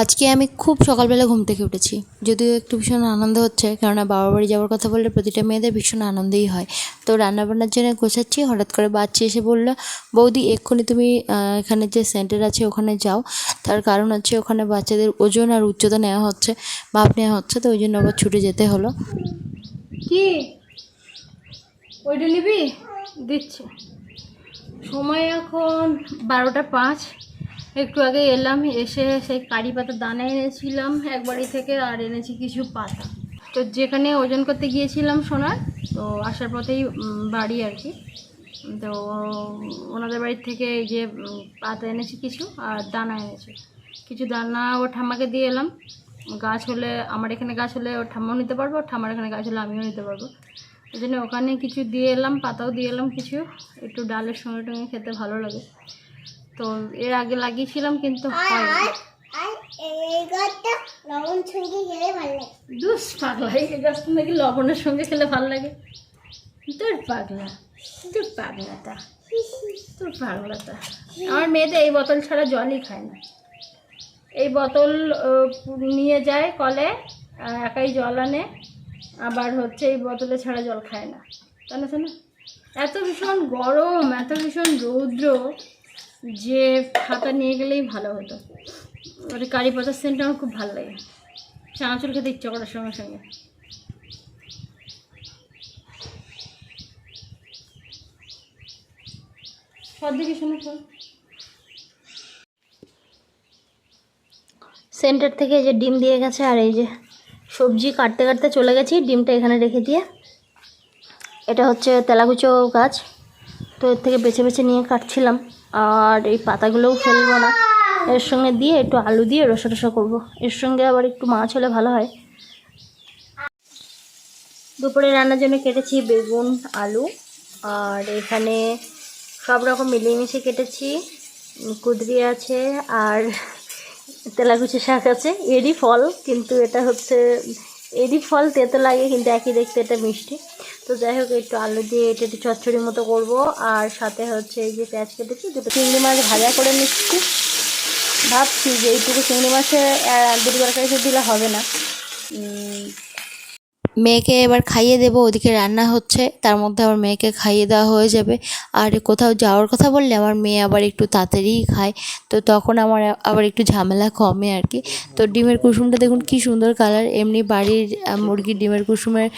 আজকে আমি খুব সকালবেলা ঘুম থেকে উঠেছি, যদিও একটু ভীষণ আনন্দ হচ্ছে, কেননা বাবার বাড়ি যাওয়ার কথা বললে প্রতিটা মেয়েদের ভীষণ আনন্দই হয়। তো রান্নাবান্নার জন্য গোছাচ্ছি, হঠাৎ করে বাচ্চা এসে বললো, বৌদি এক্ষুনি তুমি এখানে যে সেন্টার আছে ওখানে যাও। তার কারণ হচ্ছে ওখানে বাচ্চাদের ওজন আর উচ্চতা নেওয়া হচ্ছে, মাপ নেওয়া হচ্ছে, তো ওই জন্য আবার ছুটে যেতে হলো। কি ওইটা নিবি? দিচ্ছে। সময় এখন 12টা 5। একটু আগে এলাম, এসে সেই কারি পাতার দানা এনেছিলাম এক বাড়ি থেকে, আর এনেছি কিছু পাতা। তো যেখানে ওজন করতে গিয়েছিলাম সোনার, তো আসার পথেই বাড়ি আর কি। তো ওনাদের বাড়ির থেকে এই যে পাতা এনেছি কিছু, আর দানা এনেছি কিছু। দানা ও ঠাম্মাকে দিয়ে এলাম। গাছ হলে আমার এখানে গাছ হলে ওর ঠাম্মাও নিতে পারবো, ওর ঠাম্মার এখানে গাছ হলে আমিও নিতে পারবো। এই জন্য ওখানে কিছু দিয়ে এলাম, পাতাও দিয়ে এলাম কিছু, একটু ডালের সঙ্গে টঙ্গে খেতে ভালো লাগে। তো এর আগে লাগিয়েছিলাম কিন্তু হয়নি। দুস পাগলা, এই গাছটা নাকি লবণের সঙ্গে খেলে ভালো লাগে। তোর পাগলা, তোর পাগলাটা, তোর পাগলাটা। আমার মেয়েদের এই বোতল ছাড়া জলই খায় না। এই বোতল নিয়ে যায় কলে, একাই জল আনে, আবার হচ্ছে এই বোতলে ছাড়া জল খায় না। জানো শোনো, এত ভীষণ গরম, এত ভীষণ রৌদ্র যে খাতা নিয়ে গেলেই ভালো হতো। ওর কারি পাতার সেন্টটা আমার খুব ভালো লাগে, চানাচুর খেতে ইচ্ছা করার সঙ্গে সঙ্গে। সর্দিকে শোনো তো, সেন্টার থেকে এই যে ডিম দিয়ে গেছে, আর এই যে সবজি কাটতে কাটতে চলে গেছি, ডিমটা এখানে রেখে দিয়ে। এটা হচ্ছে তেলাকুচো গাছ, তো এর থেকে বেছে বেছে নিয়ে কাটছিলাম। আর এই পাতাগুলোও ফেলবো না, এর সঙ্গে দিয়ে একটু আলু দিয়ে রসা টসা করবো। এর সঙ্গে আবার একটু মাছ হলে ভালো হয়। দুপুরে রান্নার জন্য কেটেছি বেগুন, আলু, আর এখানে সব রকম মিলিয়ে মিশিয়ে কেটেছি। কুদরি আছে আর তেলাকুচি শাক আছে, এরই ফল, কিন্তু এটা হচ্ছে এরই ফল তেতো লাগে, কিন্তু একই দেখতে এটা মিষ্টি। তো যাই হোক, একটু আলু দিয়ে এটা একটু চচ্চড়ির মতো করবো। আর সাথে হচ্ছে এই যে পেঁয়াজ কেটেছি, দুটো চিংড়ি মাছ ভাজা করে নিচ্ছি। ভাবছি যে এইটুকু চিংড়ি মাছে দুটো তরকারি দিলে হবে না। মেয়েকে এবার খাইয়ে দেবো, ওদিকে রান্না হচ্ছে, তার মধ্যে আবার মেয়েকে খাইয়ে দেওয়া হয়ে যাবে। আর কোথাও যাওয়ার কথা বললে আমার মেয়ে আবার একটু তাড়াতাড়িই খায়, তো তখন আমার আবার একটু ঝামেলা কমে আর কি। তো ডিমের কুসুমটা দেখুন কি সুন্দর কালার, এমনি বাড়ির মুরগির ডিমের কুসুমের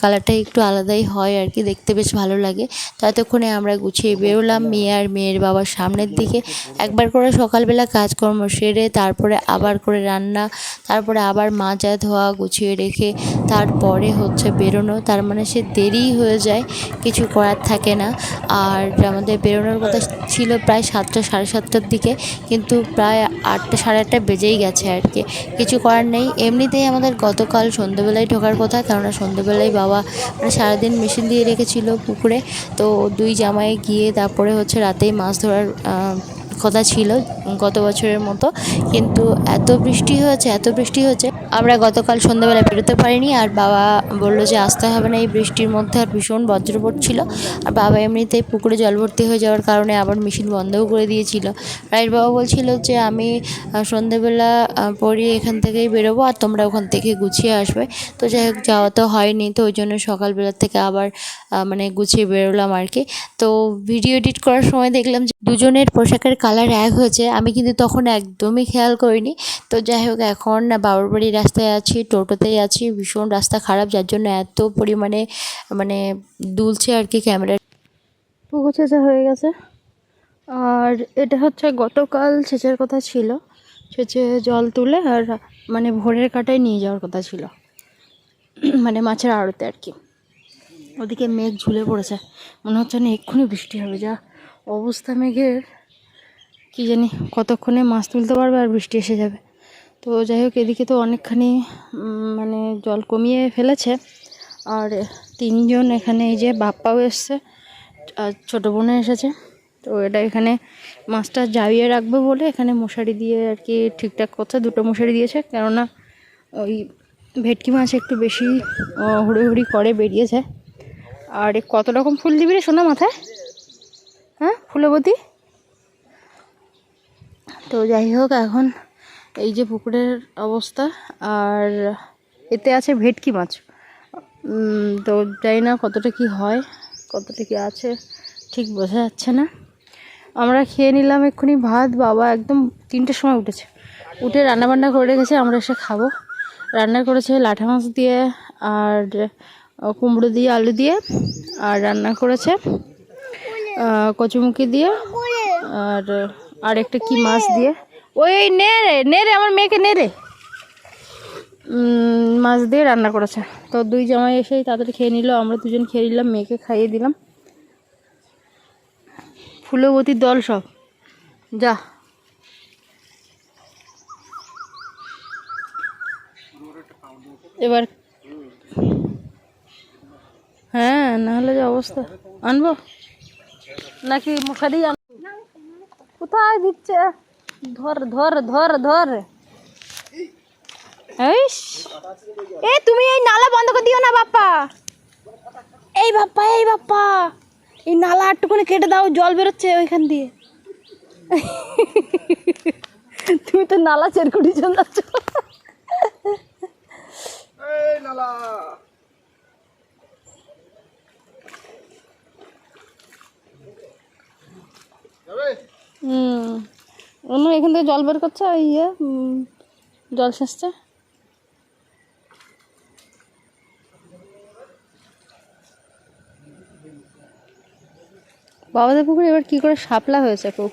কালারটা একটু আলাদাই হয় আর কি, দেখতে বেশ ভালো লাগে। ততক্ষণে আমরা গুছিয়ে বেরোলাম মেয়ে আর মেয়ের বাবার সামনের দিকে। একবার করে সকালবেলা কাজকর্ম সেরে তারপরে আবার করে রান্না, তারপরে আবার মাজা ধোয়া গুছিয়ে রেখে তারপরে হচ্ছে বেরোনো, তার মানে সে দেরি হয়ে যায়, কিছু করার থাকে না। আর আমাদের বেরোনোর কথা ছিল প্রায় 7টা সাড়ে 7টার দিকে, কিন্তু প্রায় 8টা সাড়ে 8টা বেজেই গেছে আর কি। কিছু করার নেই, এমনিতেই আমাদের গতকাল সন্ধ্যেবেলায় ঢোকার কথা, কেননা সন্ধ্যেবেলায় বাবা মানে সারাদিন মেশিন দিয়ে রেখেছিল পুকুরে। তো দুই জামাই গিয়ে তারপরে হচ্ছে রাতেই মাছ ধরার কথা ছিল গত বছরের মতো, কিন্তু এত বৃষ্টি হয়েছে আমরা গতকাল সন্ধ্যাবেলা বেরোতে পারিনি। আর বাবা বললো যে আসতে হবে না এই বৃষ্টির মধ্যে, আর ভীষণ বজ্র পড়ছিল। আর বাবা এমনিতেই পুকুরে জল ভর্তি হয়ে যাওয়ার কারণে আবার মেশিন বন্ধও করে দিয়েছিল। রাইট, বাবা বলছিল যে আমি সন্ধ্যাবেলা পরিয়ে এখান থেকেই বেরোবো, আর তোমরা ওখান থেকে গুছিয়ে আসবে। তো যাই হোক, যাওয়া তো হয়নি, তো ওই জন্য সকালবেলা থেকে আবার মানে গুছিয়ে বেরোলাম আর কি। তো ভিডিও এডিট করার সময় দেখলাম যে দুজনের পোশাকের কালার এক হয়েছে, আমি কিন্তু তখন একদমই খেয়াল করিনি। তো যাই হোক, এখন বাবার বাড়ির রাস্তায় আছি, টোটোতেই আছি, ভীষণ রাস্তা খারাপ, যার জন্য এত পরিমাণে মানে দুলছে আর কি ক্যামেরা। পুকুর ছেঁচা হয়ে গেছে, আর এটা হচ্ছে গতকাল সেচের কথা ছিল, সেচে জল তুলে আর মানে ভোরের কাটায় নিয়ে যাওয়ার কথা ছিল, মানে মাছের আড়তে আর কি। ওদিকে মেঘ ঝুলে পড়েছে, মনে হচ্ছে না এক্ষুনি বৃষ্টি হবে, যা অবস্থা মেঘের, কি জানি কতক্ষণে মাছ তুলতে পারবে আর বৃষ্টি এসে যাবে। তো যাই হোক, এদিকে তো অনেকখানি মানে জল কমিয়ে ফেলেছে। আর 3জন এখানে, এই যে বাপ্পাও এসছে আর ছোটো বোনে এসেছে। তো এটা এখানে মাছটা জাবিয়ে রাখবে বলে এখানে মশারি দিয়ে আর কি ঠিকঠাক করছে, 2টো মশারি দিয়েছে, কেননা ওই ভেটকি মাছ একটু বেশি হুড়োহুড়ি করে বেরিয়ে যায়। আর কত রকম ফুল দিবি রে সোনা মাথায়, হ্যাঁ ফুলবতী। তো যাই হোক, এখন এই যে পুকুরের অবস্থা। আর এতে আছে ভেটকি মাছ। তো জানি না কতটা কি হয়, কতটা কি আছে ঠিক বোঝা যাচ্ছে না। আমরা খেয়ে নিলাম এক্ষুনি ভাত। বাবা একদম 3টের সময় উঠেছে, উঠে রান্নাবান্না করে রেখেছে, আমরা এসে খাবো। রান্না করেছে লাঠা মাছ দিয়ে আর কুমড়ো দিয়ে আলু দিয়ে, আর রান্না করেছে কচুমুখি দিয়ে আর আর একটা কি মাছ দিয়ে, ওই নে রে আমার মেয়েকে নে রে, মাছ দিয়ে রান্না করেছে। তো দুই জামাই এসেই তাড়াতাড়ি খেয়ে নিল, আমরা দুজন খেয়ে নিলাম, মেয়েকে খাইয়ে দিলাম। ফুলবতীর দল সব যা। এবার হ্যাঁ, না হলে যে অবস্থা। আনবো নাকি মশারি কোথায় দিচ্ছে? ধর ধর ধর ধর। এ তুমি এই নালা বন্ধ করে দিও না বাপ্পা। এই বাপ্পা, এই বাপ্পা, এই নালা একটুখানি কেটে দাও, জল বেরোচ্ছে ওইখান দিয়ে। তুমি তো নালা চেরকুটি চলাচ্ছ। অন্য এখান থেকে জল বের করছে, ইয়ে জল সেচছে। বাবাদের পুকুরে এবার কি করে শাপলা হয়েছে খুব।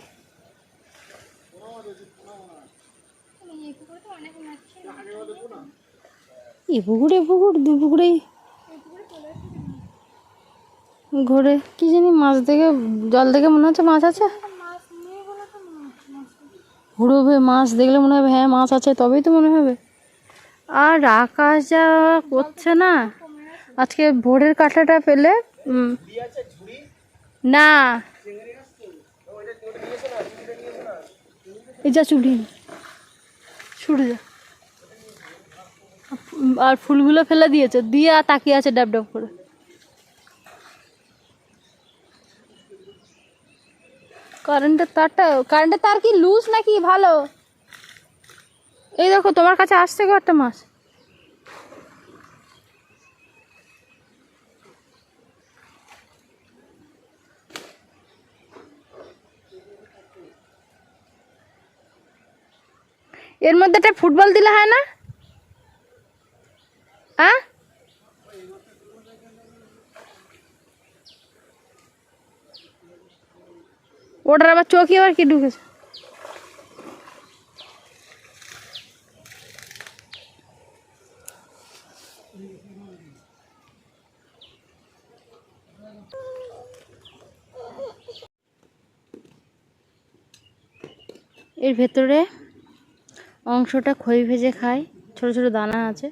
পুকুর দু পুকুরেই ঘুরে কি জানি মাছ দেখে, জল দেখে মনে হচ্ছে মাছ আছে। হুড়োবে মাছ দেখলে মনে হবে হ্যাঁ মাছ আছে, তবেই তো মনে হবে। আর আকাশ যা করছে না আজকে, ভোরের কাঁটাটা পেলে না, এই যা চুড়ি ছুটে যা। আর ফুলগুলো ফেলে দিয়েছে, দিয়ে আর তাকিয়ে আছে ডাব ডাব করে। কারেন্টের তার কি লুজ নাকি ভালো? এই দেখো তোমার কাছে আসছে গো একটা মাছ। এর মধ্যে একটা ফুটবল দিলে হয় না? ওটার আবার চোখই আবার কি ঢুকেছে। এর ভেতরে অংশটা খই ভেজে খায়, ছোট ছোট দানা আছে।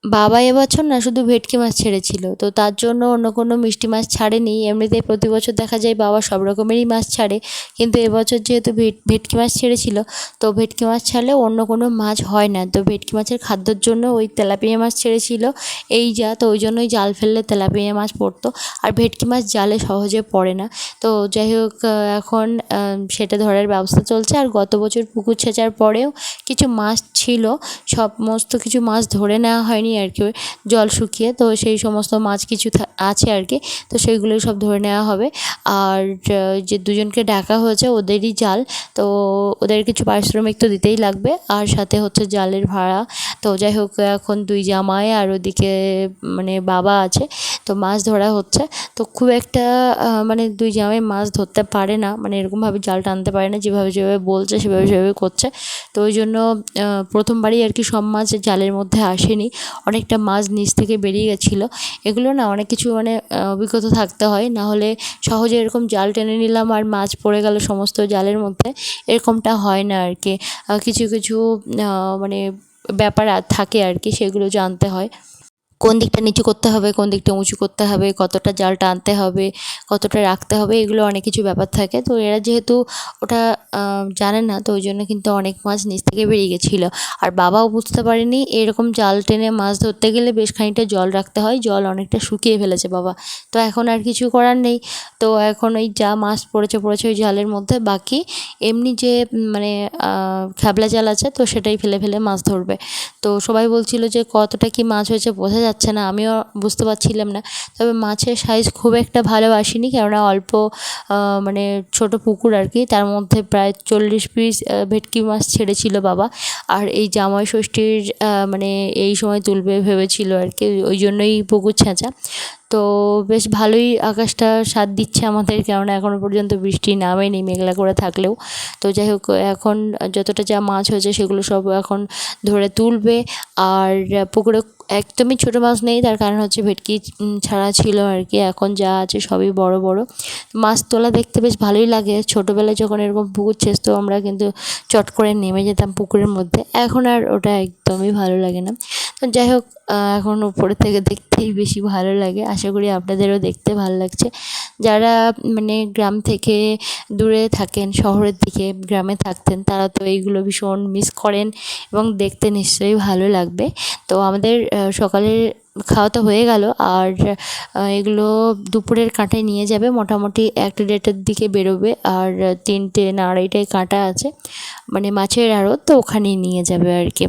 বাবা এবছর না শুধু ভেটকি মাছ ছেড়েছিল, তো তার জন্য অন্য কোনো মিষ্টি মাছ ছাড়েনি। এমনিতে প্রতি বছর দেখা যায় বাবা সব রকমেরই মাছ ছাড়ে, কিন্তু এবছর যেহেতু ভেটকি মাছ ছেড়েছিল, তো ভেটকি মাছ ছাড়লে অন্য কোনো মাছ হয় না। তো ভেটকি মাছের খাদ্যর জন্য ওই তেলাপিয়া মাছ ছেড়েছিল এই যা, তো ওই জন্যই জাল ফেললে তেলাপিয়া মাছ পড়তো। আর ভেটকি মাছ জালে সহজে পড়ে না। তো যাই হোক, এখন সেটা ধরার ব্যবস্থা চলছে। আর গত বছর পুকুর ছেঁচার পরেও কিছু মাছ ছিল, সমস্ত কিছু মাছ ধরে নেওয়া হয়নি আর কি, জল শুকিয়ে। তো সেই সমস্ত মাছ কিছু আছে আর কি, তো সেইগুলোই সব ধরে নেওয়া হবে। আর যে দুজনকে ডাকা হয়েছে ওদেরই জাল, তো ওদের কিছু পারিশ্রমিক তো দিতেই লাগবে, আর সাথে হচ্ছে জালের ভাড়া। তো যাই হোক, এখন দুই জামাই আর ওদিকে মানে বাবা আছে, তো মাছ ধরা হচ্ছে। তো খুব একটা মানে দুই জামাই মাছ ধরতে পারে না, মানে এরকমভাবে জাল টানতে পারে না, যেভাবে বলছে সেভাবে করছে। তো ওই জন্য প্রথমবারই আর কি সব মাছ জালের মধ্যে আসেনি, অনেকটা মাছ নিচ থেকে বেরিয়ে গেছিলো। এগুলো না অনেক কিছু মানে অভিজ্ঞতা থাকতে হয়, না হলে সহজে এরকম জাল টেনে নিলাম আর মাছ পড়ে গেল সমস্ত জালের মধ্যে, এরকমটা হয় না আর কি। কিছু কিছু মানে ব্যাপার থাকে আর কি, সেগুলো জানতে হয়। কোন দিকটা নিচু করতে হবে, কোন দিকটা উঁচু করতে হবে, কতটা জাল টানতে হবে, কতটা রাখতে হবে, এগুলো অনেক কিছু ব্যাপার থাকে। তো এরা যেহেতু ওটা জানে না, তো ওই জন্য কিন্তু অনেক মাছ নিচ থেকে বেরিয়ে গেছিলো। আর বাবাও বুঝতে পারেনি এরকম জাল টেনে মাছ ধরতে গেলে বেশ খানিকটা জল রাখতে হয়, জল অনেকটা শুকিয়ে ফেলেছে বাবা। তো এখন আর কিছু করার নেই। তো এখন ওই যা মাছ পড়েছে ওই জালের মধ্যে, বাকি এমনি যে মানে খেপলা জাল আছে, তো সেটাই ফেলে ফেলে মাছ ধরবে। তো সবাই বলছিল যে কতটা কি মাছ হয়েছে বোঝা যাচ্ছে না, আমিও বুঝতে পারছিলাম না। তবে মাছের সাইজ খুব একটা ভালো আসেনি, কেননা অল্প মানে ছোট পুকুর আর কি, তার মধ্যে প্রায় 40 পিস ভেটকি মাছ ছেড়েছিল বাবা। আর এই জামাই ষষ্ঠীর মানে এই সময় তুলবে ভেবেছিল আর কি, ওই জন্যই পুকুর ছেঁচা। তো বেশ ভালোই আকাশটা সাথ দিচ্ছে আমাদের, কেননা এখনও পর্যন্ত বৃষ্টি নামেনি মেঘলা করে থাকলেও। তো যাই হোক, এখন যতটা যা মাছ হয়েছে সেগুলো সব এখন ধরে তুলবে। আর পুকুরে একদমই ছোটো মাছ নেই, তার কারণ হচ্ছে ভেটকি ছাড়া ছিল আর কি। এখন যা আছে সবই বড় বড় মাছ। তোলা দেখতে বেশ ভালোই লাগে। ছোটোবেলায় যখন এরকম পুকুর ছেঁচতো আমরা কিন্তু চট করে নেমে যেতাম পুকুরের মধ্যে, এখন আর ওটা একদমই ভালো লাগে না। তো যাই হোক, এখন উপরে থেকে দেখতেই বেশি ভালো লাগে। আশা করি আপনাদেরও দেখতে ভালো লাগছে। যারা মানে গ্রাম থেকে দূরে থাকেন, শহরের দিকে গ্রামে থাকতেন, তারা তো এইগুলো ভীষণ মিস করেন এবং দেখতে নিশ্চয়ই ভালো লাগবে। তো আমাদের সকালের খাওয়া তো হয়ে গেল, আর এগুলো দুপুরের কাঁটায় নিয়ে যাবে। মোটামুটি 1-1:30টার দিকে বেরোবে, আর 3টে না 2:30টায় কাঁটা আছে মানে মাছের আড়ত, তো ওখানেই নিয়ে যাবে আর কি।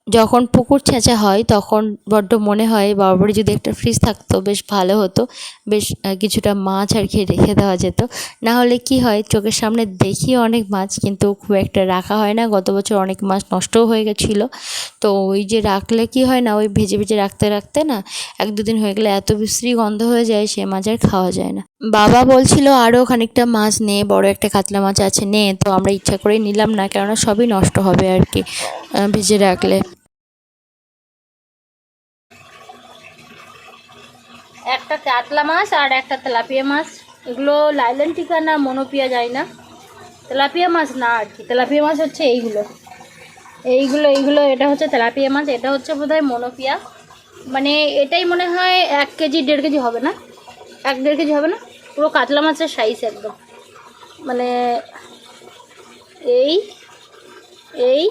যখন পুকুর ছেঁচা হয় তখন বড্ড মনে হয় বাবার বাড়ি যদি একটা ফ্রিজ থাকতো বেশ ভালো হতো, বেশ কিছুটা মাছ আর কি রেখে দেওয়া যেত। না হলে কি হয়, চোখের সামনে দেখি অনেক মাছ, কিন্তু খুব একটা রাখা হয় না। গত বছর অনেক মাছ নষ্টও হয়ে গেছিলো। তো ওই যে রাখলে কি হয় না, ওই ভেজে ভেজে রাখতে রাখতে না 1-2 দিন হয়ে গেলে এত বিশ্রী গন্ধ হয়ে যায়, সে মাছ আর খাওয়া যায় না। বাবা বলছিল আরও খানিকটা মাছ নে, বড় একটা কাতলা মাছ আছে নে, তো আমরা ইচ্ছা করেই নিলাম না, কেননা সবই নষ্ট হবে আর কি ভেজে রাখলে। একটা কাতলা মাছ আর একটা তেলাপিয়া মাছ, এগুলো লাইলেন টিকা না মনোপিয়া যায় না, তেলাপিয়া মাছ না আর কি। তেলাপিয়া মাছ হচ্ছে এইগুলো এইগুলো এইগুলো এটা হচ্ছে তেলাপিয়া মাছ, এটা হচ্ছে বোধহয় মনোপিয়া। মানে এটাই মনে হয় 1 কেজি 1.5 কেজি হবে না, 1-1.5 কেজি হবে না, পুরো কাতলা মাছের সাইজ একদম। মানে এই এই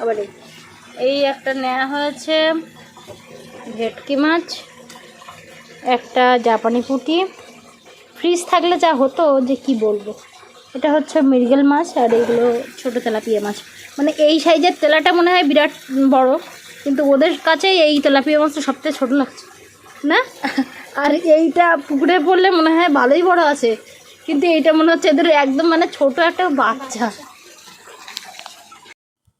আবার এই একটা নেওয়া হয়েছে ভেটকি মাছ, একটা জাপানি পুঁটি। ফ্রিজ থাকলে যা হতো যে কি বলবো। এটা হচ্ছে মৃগেল মাছ, আর এইগুলো ছোটো তেলাপিয়া মাছ। মানে এই সাইজের তেলাটা মনে হয় বিরাট বড়, কিন্তু ওদের কাছে এই তেলাপিয়া মাছটা সবথেকে ছোটো লাগছে না। আর এইটা পুকুরে পড়লে মনে হয় ভালোই বড় আছে, কিন্তু এইটা মনে হচ্ছে এদের একদম মানে ছোটো একটা বাচ্চা।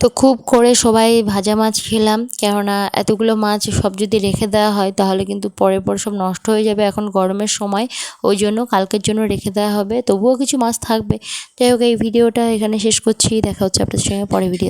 তো খুব করে সবাই ভাজা মাছ খেলাম, কেননা এতগুলো মাছ সব যদি রেখে দেওয়া হয় তাহলে কিন্তু পরে সব নষ্ট হয়ে যাবে এখন গরমের সময়, ওই জন্য কালকের জন্য রেখে দেওয়া হবে। তবুও কিছু মাছ থাকবে। যাই হোক, এই ভিডিওটা এখানে শেষ করছি। দেখা হচ্ছে আপনাদের সঙ্গে পরে ভিডিও।